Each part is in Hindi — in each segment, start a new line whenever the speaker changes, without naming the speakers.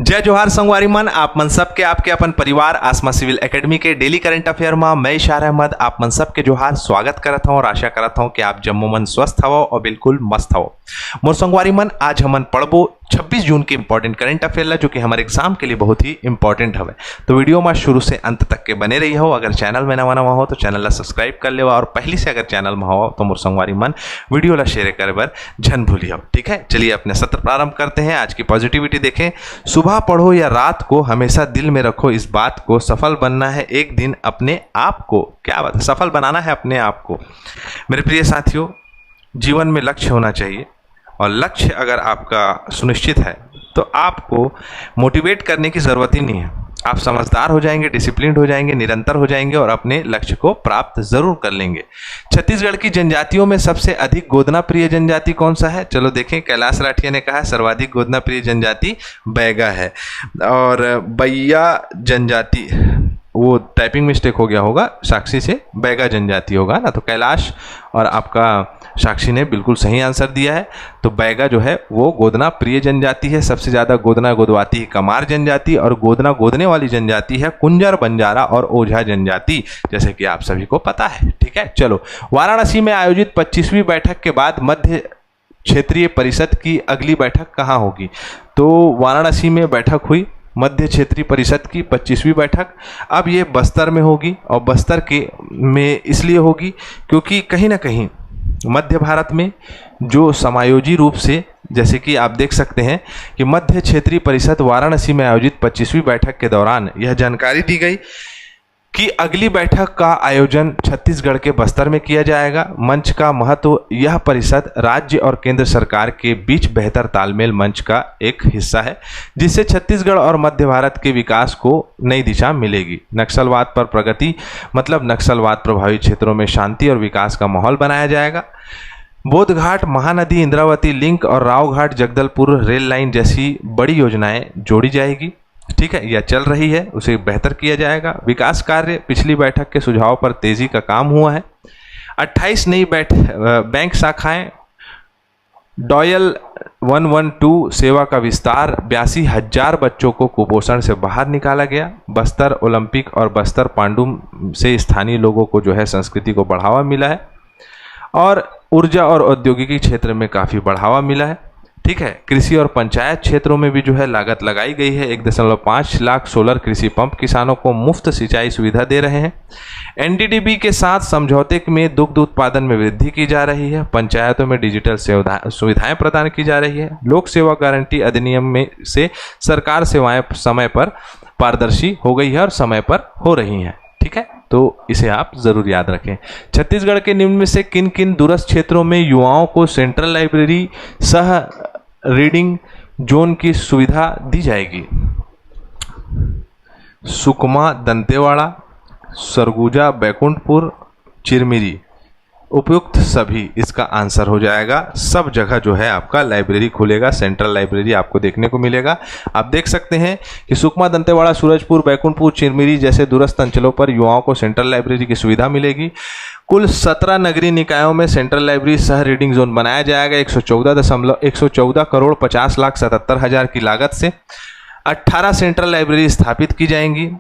जय जोहार संगवारी मन, आप मन सब के आपके अपन परिवार आसमा सिविल एकेडमी के डेली करंट अफेयर में मैं इशार अहमद आप मन सब के जोहार स्वागत करत हूँ और आशा करत हूँ कि आप जम्मो मन स्वस्थ हवो और बिल्कुल मस्त हवो। मोर संगवारी मन, आज हमन पढ़बो 26 जून के इंपॉर्टेंट करंट अफेयर ला, जो कि हमारे एग्जाम के लिए बहुत ही इंपॉर्टेंट हवे। तो वीडियो में शुरू से अंत तक के बने रही हो। अगर चैनल में नवा हो तो चैनल ला सब्सक्राइब कर ले, और पहली से अगर चैनल में हो तो मोर संगवारी मन वीडियो ला शेयर करे बर झन भूलियो। ठीक है, चलिए अपने सत्र प्रारंभ करते हैं। आज की पॉजिटिविटी देखें। सुबह पढ़ो या रात को, हमेशा दिल में रखो इस बात को, सफल बनना है एक दिन अपने आप को। क्या बात है, सफल बनाना है अपने आप को। मेरे प्रिय साथियों, जीवन में लक्ष्य होना चाहिए, और लक्ष्य अगर आपका सुनिश्चित है तो आपको मोटिवेट करने की ज़रूरत ही नहीं है। आप समझदार हो जाएंगे, डिसिप्लिन्ड हो जाएंगे, निरंतर हो जाएंगे और अपने लक्ष्य को प्राप्त जरूर कर लेंगे। छत्तीसगढ़ की जनजातियों में सबसे अधिक गोदना प्रिय जनजाति कौन सा है? चलो देखें। कैलाश राठिया ने कहा सर्वाधिक गोदना प्रिय जनजाति बैगा है, और बैया जनजाति, वो टाइपिंग मिस्टेक हो गया होगा, साक्षी से बैगा जनजाति होगा ना। तो कैलाश और आपका साक्षी ने बिल्कुल सही आंसर दिया है। तो बैगा जो है वो गोदना प्रिय जनजाति है। सबसे ज़्यादा गोदना गोदवाती है कमार जनजाति, और गोदना गोदने वाली जनजाति है कुंजर, बंजारा और ओझा जनजाति, जैसे कि आप सभी को पता है। ठीक है, चलो। वाराणसी में आयोजित 25वीं बैठक के बाद मध्य क्षेत्रीय परिषद की अगली बैठक कहाँ होगी? तो वाराणसी में बैठक हुई मध्य क्षेत्रीय परिषद की 25वीं बैठक। अब ये बस्तर में होगी, और बस्तर के में इसलिए होगी क्योंकि कहीं ना कहीं मध्य भारत में जो समायोजी रूप से, जैसे कि आप देख सकते हैं कि मध्य क्षेत्रीय परिषद वाराणसी में आयोजित 25वीं बैठक के दौरान यह जानकारी दी गई कि अगली बैठक का आयोजन छत्तीसगढ़ के बस्तर में किया जाएगा। मंच का महत्व, यह परिषद राज्य और केंद्र सरकार के बीच बेहतर तालमेल मंच का एक हिस्सा है, जिससे छत्तीसगढ़ और मध्य भारत के विकास को नई दिशा मिलेगी। नक्सलवाद पर प्रगति, मतलब नक्सलवाद प्रभावित क्षेत्रों में शांति और विकास का माहौल बनाया जाएगा। बोधघाट महानदी इंद्रावती लिंक और रावघाट जगदलपुर रेल लाइन जैसी बड़ी योजनाएं जोड़ी जाएगी। ठीक है, यह चल रही है, उसे बेहतर किया जाएगा। विकास कार्य, पिछली बैठक के सुझाव पर तेजी का काम हुआ है। 28 नई बैंक शाखाएं, डॉयल 112 सेवा का विस्तार, 82,000 बच्चों को कुपोषण से बाहर निकाला गया। बस्तर ओलंपिक और बस्तर पांडुम से स्थानीय लोगों को जो है संस्कृति को बढ़ावा मिला है, और ऊर्जा और औद्योगिकी क्षेत्र में काफ़ी बढ़ावा मिला है। ठीक है, कृषि और पंचायत क्षेत्रों में भी जो है लागत लगाई गई है। 1.5 लाख सोलर कृषि पंप किसानों को मुफ्त सिंचाई सुविधा दे रहे हैं। एनडीडीबी के साथ समझौते में दुग्ध उत्पादन में वृद्धि की जा रही है। पंचायतों में डिजिटल सुविधाएं प्रदान की जा रही है। लोक सेवा गारंटी अधिनियम में से सरकार सेवाएं समय पर पारदर्शी हो गई है और समय पर हो रही हैं। ठीक है, तो इसे आप जरूर याद रखें। छत्तीसगढ़ के निम्न में से किन किन दूरस्थ क्षेत्रों में युवाओं को सेंट्रल लाइब्रेरी सह रीडिंग जोन की सुविधा दी जाएगी? सुकमा, दंतेवाड़ा, सरगुजा, बैकुंठपुर, चिरमिरी, उपयुक्त सभी इसका आंसर हो जाएगा। सब जगह जो है आपका लाइब्रेरी खुलेगा, सेंट्रल लाइब्रेरी आपको देखने को मिलेगा। आप देख सकते हैं कि सुकमा, दंतेवाड़ा, सूरजपुर, बैकुंठपुर, चिरमिरी जैसे दूरस्थ अंचलों पर युवाओं को सेंट्रल लाइब्रेरी की सुविधा मिलेगी। कुल 17 नगरीय निकायों में सेंट्रल लाइब्रेरी सह रीडिंग जोन बनाया जाएगा। 114 करोड़ 50 लाख 77 हज़ार की लागत से 18 सेंट्रल लाइब्रेरी स्थापित की जाएंगी।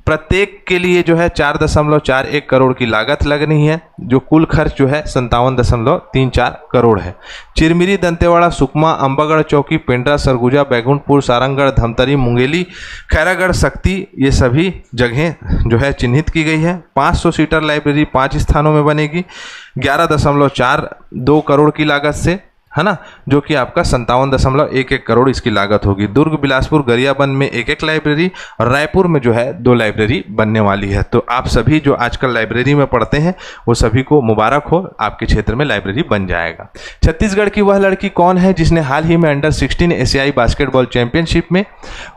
प्रत्येक के लिए जो है 4.41 करोड़ की लागत लगनी है, जो कुल खर्च जो है 57.34 करोड़ है। चिरमिरी, दंतेवाड़ा, सुकमा, अंबागढ़ चौकी, पेंड्रा, सरगुजा, बैकुंठपुर, सारंगढ़, धमतरी, मुंगेली, खैरागढ़, शक्ति, ये सभी जगहें जो है चिन्हित की गई है। 500 सीटर लाइब्रेरी 5 स्थानों में बनेगी, 11.42 करोड़ की लागत से, है ना, जो कि आपका 57.11 करोड़ इसकी लागत होगी। दुर्ग, बिलासपुर, गरियाबंद में एक लाइब्रेरी, और रायपुर में जो है 2 लाइब्रेरी बनने वाली है। तो आप सभी जो आजकल लाइब्रेरी में पढ़ते हैं वो सभी को मुबारक हो, आपके क्षेत्र में लाइब्रेरी बन जाएगा। छत्तीसगढ़ की वह लड़की कौन है जिसने हाल ही में अंडर-16 एशियाई बास्केटबॉल चैंपियनशिप में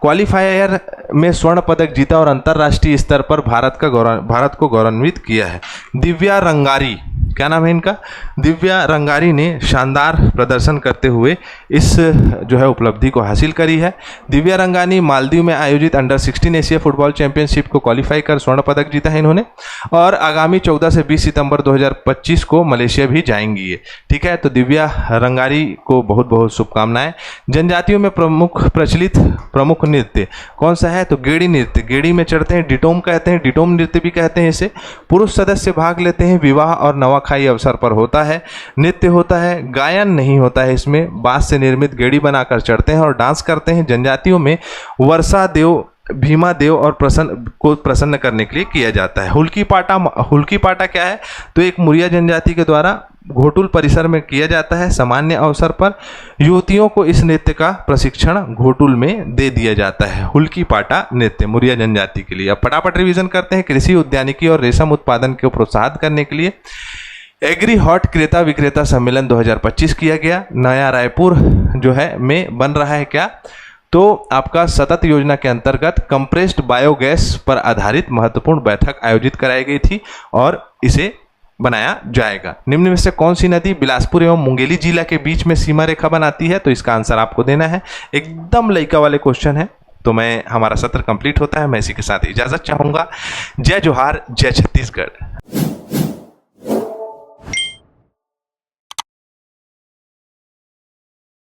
क्वालिफायर में स्वर्ण पदक जीता और अंतर्राष्ट्रीय स्तर पर भारत को गौरवान्वित किया है? दिव्या रंगारी क्या नाम है इनका, दिव्या रंगारी ने शानदार प्रदर्शन करते हुए इस जो है उपलब्धि को हासिल करी है। दिव्या रंगानी मालदीव में आयोजित अंडर 16 एशिया फुटबॉल चैंपियनशिप को क्वालिफाई कर स्वर्ण पदक जीता है इन्होंने, और आगामी 14 से 20 सितंबर 2025 को मलेशिया भी जाएंगी ये। ठीक है, तो दिव्या रंगारी को बहुत बहुत शुभकामनाएं। जनजातियों में प्रचलित प्रमुख नृत्य कौन सा है, तो गेड़ी नृत्य। गेड़ी में चढ़ते हैं, डिटोम कहते हैं, डिटोम नृत्य भी कहते हैं इसे। पुरुष सदस्य भाग लेते हैं, विवाह और नवाखाई अवसर पर होता है। नृत्य होता है, गायन नहीं होता है इसमें। बांस से निर्मित गेड़ी बनाकर चढ़ते हैं और डांस करते हैं। जनजातियों में वर्षा देव, भीमा देव और प्रसन्न करने के लिए किया जाता है। हुल्की पाटा क्या है, तो एक मुरिया जनजाति के द्वारा घोटुल परिसर में किया जाता है। सामान्य अवसर पर युवतियों को इस नृत्य का प्रशिक्षण घोटुल में दे दिया जाता है। हुल्की पाटा नृत्य मुरिया जनजाति के लिए। अब फटाफट रिवीजन करते हैं। कृषि, उद्यानिकी और रेशम उत्पादन को प्रोत्साहित करने के लिए एग्री हॉट क्रेता विक्रेता सम्मेलन 2025 किया गया। नया रायपुर जो है में बन रहा है क्या, तो आपका सतत योजना के अंतर्गत कंप्रेस्ड बायोगैस पर आधारित महत्वपूर्ण बैठक आयोजित कराई गई थी और इसे बनाया जाएगा। निम्न में से कौन सी नदी बिलासपुर एवं मुंगेली जिला के बीच में सीमा रेखा बनाती है, तो इसका आंसर आपको देना है। एकदम लइका वाले क्वेश्चन है। तो हमारा सत्र कंप्लीट होता है, मैं इसी के साथ इजाजत चाहूंगा। जय जोहार, जय छत्तीसगढ़।